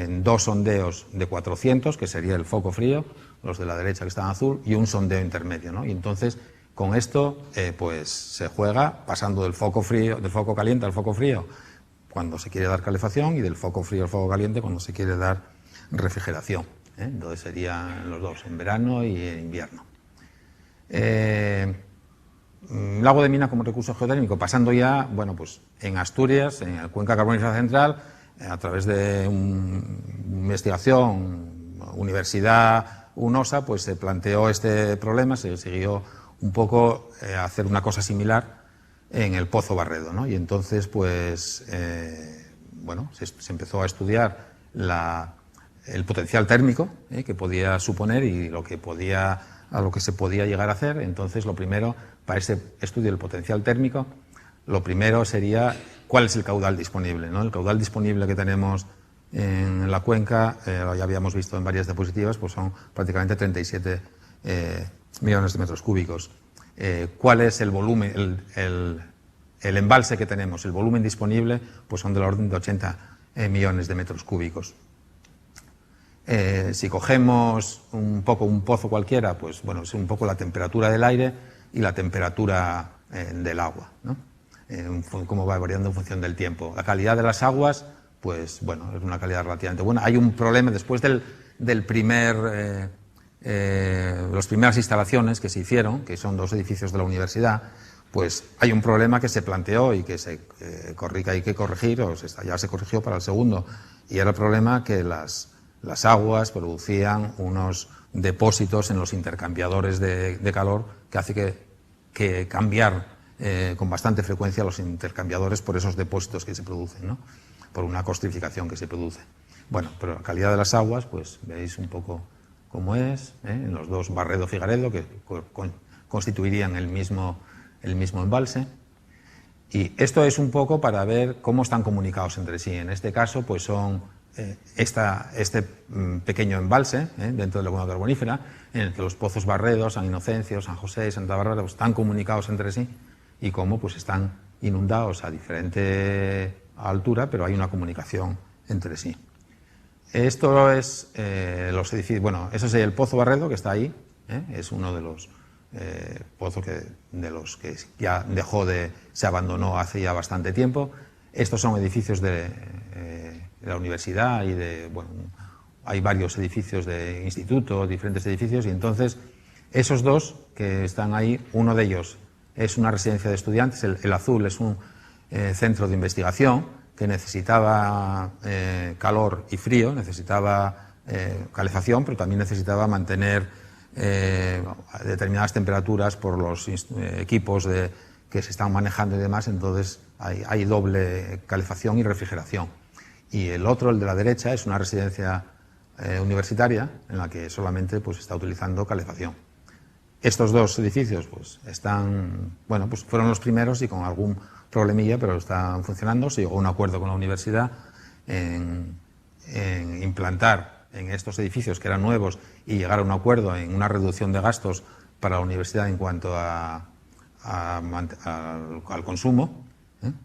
2 sondeos de 400, que sería el foco frío, los de la derecha que están azul, y un sondeo intermedio, ¿no? Y entonces, con esto, pues se juega pasando del foco caliente al foco frío cuando se quiere dar calefacción y del foco frío al foco caliente cuando se quiere dar refrigeración. Entonces serían los dos, en verano y en invierno. Lago de Mina como recurso geotérmico, pasando ya, bueno, pues en Asturias, en la cuenca carbonífera central, a través de investigación, Universidad UNOSA, pues se planteó este problema, se siguió un poco a hacer una cosa similar en el Pozo Barredo, ¿no? Y entonces, pues, bueno, se empezó a estudiar el potencial térmico que podía suponer y a lo que se podía llegar a hacer. Entonces, lo primero, para ese estudio del potencial térmico, lo primero sería cuál es el caudal disponible, ¿no? El caudal disponible que tenemos en la cuenca, ya habíamos visto en varias diapositivas, pues son prácticamente 37 millones de metros cúbicos. ¿Cuál es el volumen, el embalse que tenemos? El volumen disponible, pues son del orden de 80 millones de metros cúbicos. Si cogemos un poco un pozo cualquiera, pues bueno, es un poco la temperatura del aire y la temperatura del agua, ¿no? Cómo va variando en función del tiempo. La calidad de las aguas, pues bueno, es una calidad relativamente buena. Hay un problema después de las primeras instalaciones que se hicieron, que son 2 edificios de la universidad, pues hay un problema que se planteó y que hay que corregir, ya se corrigió para el segundo, y era el problema que las aguas producían unos depósitos en los intercambiadores de calor que hace que cambiar con bastante frecuencia los intercambiadores por esos depósitos que se producen, ¿no? Por una costrificación que se produce. Bueno, pero la calidad de las aguas, pues veis un poco cómo es, en los 2 Barredo-Figaredo, que constituirían el mismo embalse. Y esto es un poco para ver cómo están comunicados entre sí. En este caso, pues son este pequeño embalse dentro de la cuenca carbonífera, en el que los pozos Barredo, San Inocencio, San José y Santa Bárbara pues, están comunicados entre sí y cómo pues, están inundados a diferente altura, pero hay una comunicación entre sí. Esto es los edificios, bueno, eso es el Pozo Barredo que está ahí, es uno de los pozos de los que ya se abandonó hace ya bastante tiempo. Estos son edificios de la universidad y bueno, hay varios edificios de instituto, diferentes edificios, y entonces esos 2 que están ahí, uno de ellos es una residencia de estudiantes, el azul es un centro de investigación que necesitaba calor y frío, necesitaba calefacción, pero también necesitaba mantener determinadas temperaturas por los equipos que se están manejando y demás, entonces hay doble calefacción y refrigeración. Y el otro, el de la derecha, es una residencia universitaria en la que solamente pues, está utilizando calefacción. Estos 2 edificios pues, bueno, pues fueron los primeros y con algún problemilla, pero están funcionando. Se llegó a un acuerdo con la universidad en implantar en estos edificios que eran nuevos y llegar a un acuerdo en una reducción de gastos para la universidad en cuanto al consumo.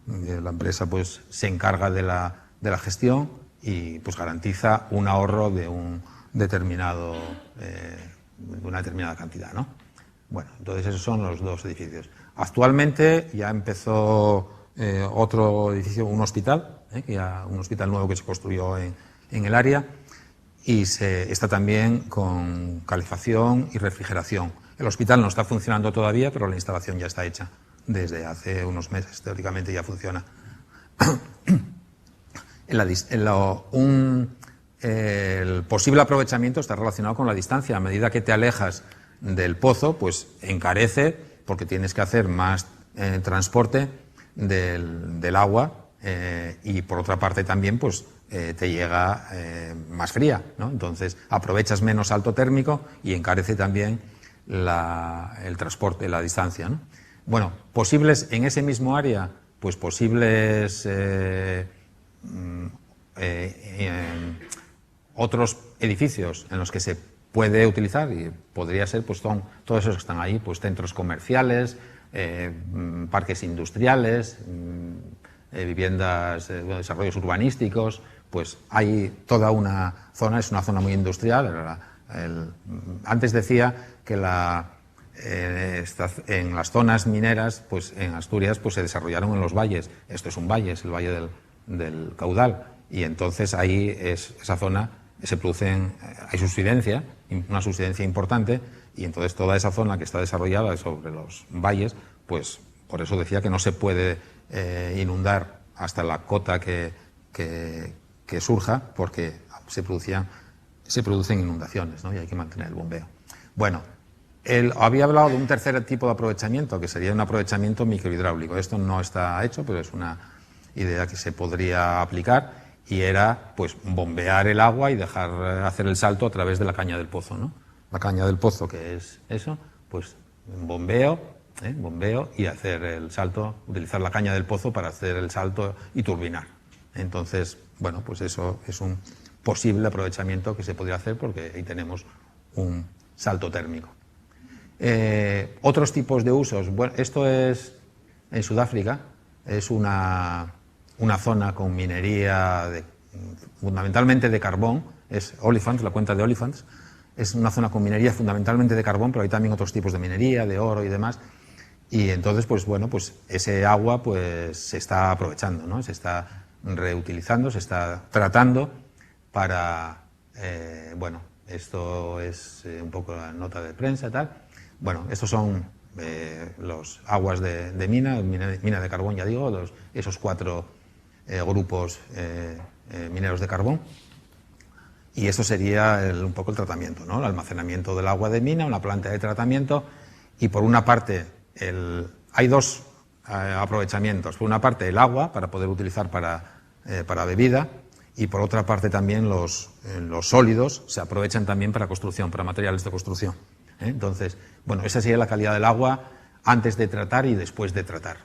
La empresa pues, se encarga de la gestión y pues, garantiza un ahorro de una determinada cantidad, ¿no? Bueno, entonces esos son los 2 edificios. Actualmente ya empezó otro edificio, un hospital, un hospital nuevo que se construyó en el área y está también con calefacción y refrigeración. El hospital no está funcionando todavía, pero la instalación ya está hecha. Desde hace unos meses, teóricamente, ya funciona. El posible aprovechamiento está relacionado con la distancia. A medida que te alejas del pozo, pues encarece, porque tienes que hacer más transporte del agua y, por otra parte, también pues te llega más fría, ¿no? Entonces aprovechas menos salto térmico y encarece también el transporte, la distancia, ¿no? Bueno, posibles en ese mismo área, pues posibles otros edificios en los que se puede utilizar, y podría ser, pues son todos esos que están ahí, pues centros comerciales, parques industriales, viviendas, desarrollos urbanísticos. Pues hay toda una zona, es una zona muy industrial. Antes decía que en las zonas mineras, pues en Asturias, pues se desarrollaron en los valles. Esto es un valle, es el valle del Caudal, y entonces ahí esa zona se producen, hay subsidencia, una subsidencia importante, y entonces toda esa zona que está desarrollada sobre los valles, pues por eso decía que no se puede inundar hasta la cota que surja, porque se producen inundaciones, ¿no? Y hay que mantener el bombeo. Bueno, había hablado de un tercer tipo de aprovechamiento, que sería un aprovechamiento microhidráulico. Esto no está hecho, pero es una idea que se podría aplicar, y era pues bombear el agua y dejar hacer el salto a través de la caña del pozo, ¿no? La caña del pozo, que es eso, pues bombeo y hacer el salto, utilizar la caña del pozo para hacer el salto y turbinar. Entonces, bueno, pues eso es un posible aprovechamiento que se podría hacer, porque ahí tenemos un salto térmico. Otros tipos de usos. Bueno, esto es en Sudáfrica, es una zona con minería fundamentalmente de carbón, es Olifants, la cuenca de Olifants, es una zona con minería fundamentalmente de carbón, pero hay también otros tipos de minería, de oro y demás, y entonces, pues bueno, pues ese agua pues se está aprovechando, ¿no? Se está reutilizando, se está tratando para, bueno, esto es un poco la nota de prensa y tal. Bueno, estos son los aguas de mina de carbón, ya digo, esos 4 grupos mineros de carbón. Y eso sería un poco el tratamiento, ¿no? El almacenamiento del agua de mina, una planta de tratamiento. Y por una parte, hay 2 aprovechamientos. Por una parte, el agua, para poder utilizar para bebida, y por otra parte también los sólidos se aprovechan también para construcción, para materiales de construcción. Entonces, bueno, esa sería la calidad del agua antes de tratar y después de tratar.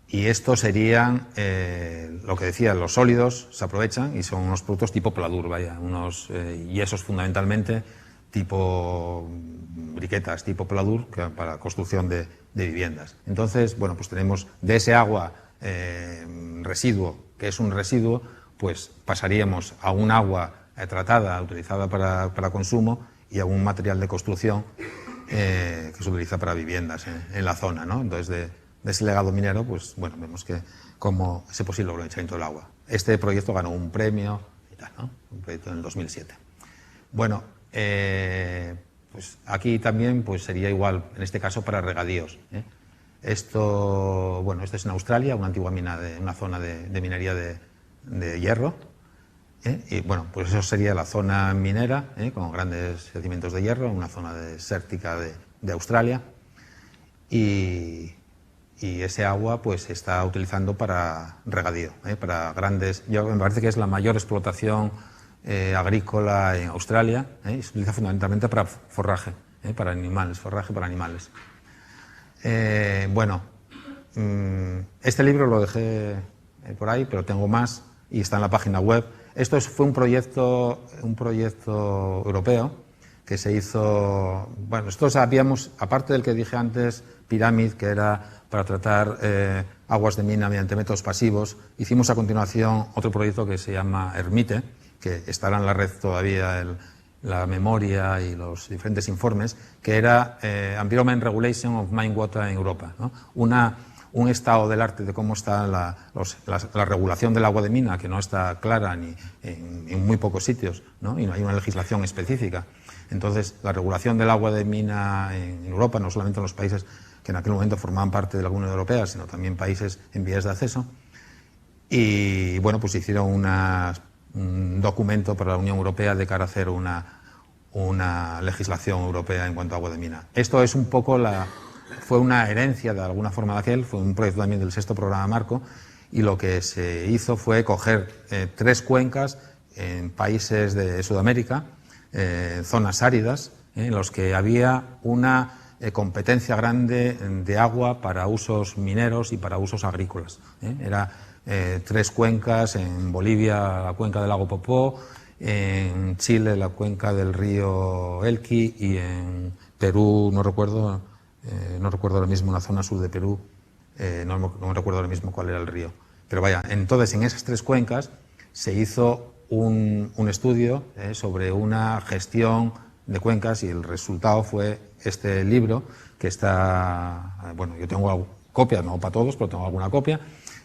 Y estos serían, lo que decía, los sólidos se aprovechan y son unos productos tipo pladur, vaya, unos yesos fundamentalmente, tipo briquetas, tipo pladur, para construcción de viviendas. Entonces, bueno, pues tenemos de ese agua residuo, que es un residuo, pues pasaríamos a un agua tratada, utilizada para consumo, y a un material de construcción que se utiliza para viviendas en la zona, ¿no? Entonces, de ese legado minero, pues bueno, vemos que como ese posible aprovechamiento del agua. Este proyecto ganó un premio y tal, ¿no? Un proyecto en el 2007. Bueno, pues aquí también pues sería igual, en este caso para regadíos. Esto, bueno, esto es en Australia, una antigua mina, una zona de minería de hierro. Y bueno, pues eso sería la zona minera, con grandes yacimientos de hierro, una zona desértica de Australia. Y ese agua pues se está utilizando para regadío, para grandes. Me parece que es la mayor explotación agrícola en Australia, y se utiliza fundamentalmente para forraje, para animales, forraje para animales. Bueno, este libro lo dejé por ahí, pero tengo más y está en la página web. Esto fue un proyecto europeo que se hizo. Bueno, nosotros habíamos, aparte del que dije antes, Pyramid, que era para tratar aguas de mina mediante métodos pasivos, hicimos a continuación otro proyecto que se llama Ermite, que estará en la red todavía la memoria y los diferentes informes, que era Environment Regulation of Mine Water en Europa, ¿no? Un estado del arte de cómo está la regulación del agua de mina, que no está clara ni en muy pocos sitios, ¿no? Y no hay una legislación específica. Entonces, la regulación del agua de mina en Europa, no solamente en los países que en aquel momento formaban parte de la Unión Europea, sino también países en vías de acceso, y bueno, pues hicieron un documento para la Unión Europea de cara a hacer una legislación europea en cuanto a agua de mina. Esto es un poco fue una herencia de alguna forma de aquel, fue un proyecto también del sexto programa marco, y lo que se hizo fue coger 3 cuencas en países de Sudamérica, zonas áridas, en los que había una competencia grande de agua para usos mineros y para usos agrícolas. Era 3 cuencas, en Bolivia la cuenca del lago Popó, en Chile la cuenca del río Elqui y en Perú, no recuerdo ahora mismo, una zona sur de Perú, no recuerdo ahora mismo cuál era el río. Pero vaya, entonces en esas 3 cuencas se hizo un estudio sobre una gestión de cuencas y el resultado fue este libro que está, bueno, yo tengo copias, no para todos, pero tengo alguna copia,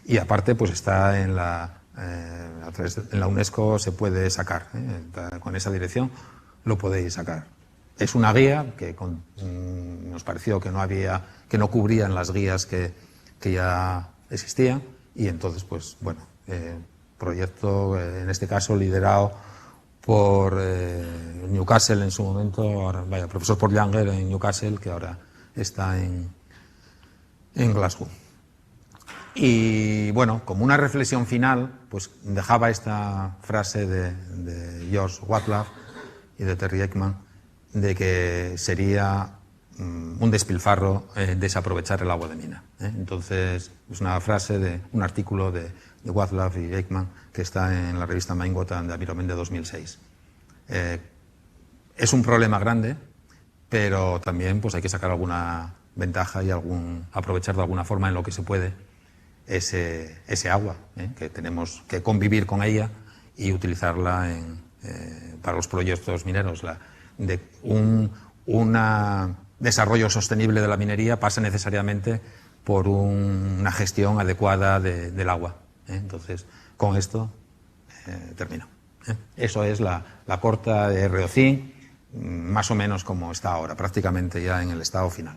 y aparte pues está en la UNESCO se puede sacar, con esa dirección lo podéis sacar. Es una guía que nos pareció que no cubrían las guías que ya existían, y entonces pues bueno, proyecto en este caso liderado por Newcastle en su momento, ahora, vaya, profesor Paul Younger en Newcastle, que ahora está en Glasgow. Y bueno, como una reflexión final, pues dejaba esta frase de George Watzlaw y de Terry Eckman, de que sería un despilfarro desaprovechar el agua de mina. Entonces, es una frase de un artículo de Watzlaw y Eckman que está en la revista Mein Gott and the Environment de 2006. Es un problema grande, pero también pues hay que sacar alguna ventaja y aprovechar de alguna forma en lo que se puede ese agua, que tenemos que convivir con ella y utilizarla para los proyectos mineros. Un desarrollo sostenible de la minería pasa necesariamente por una gestión adecuada del agua. Entonces, con esto termino. Eso es la corta de Reocin, más o menos como está ahora, prácticamente ya en el estado final.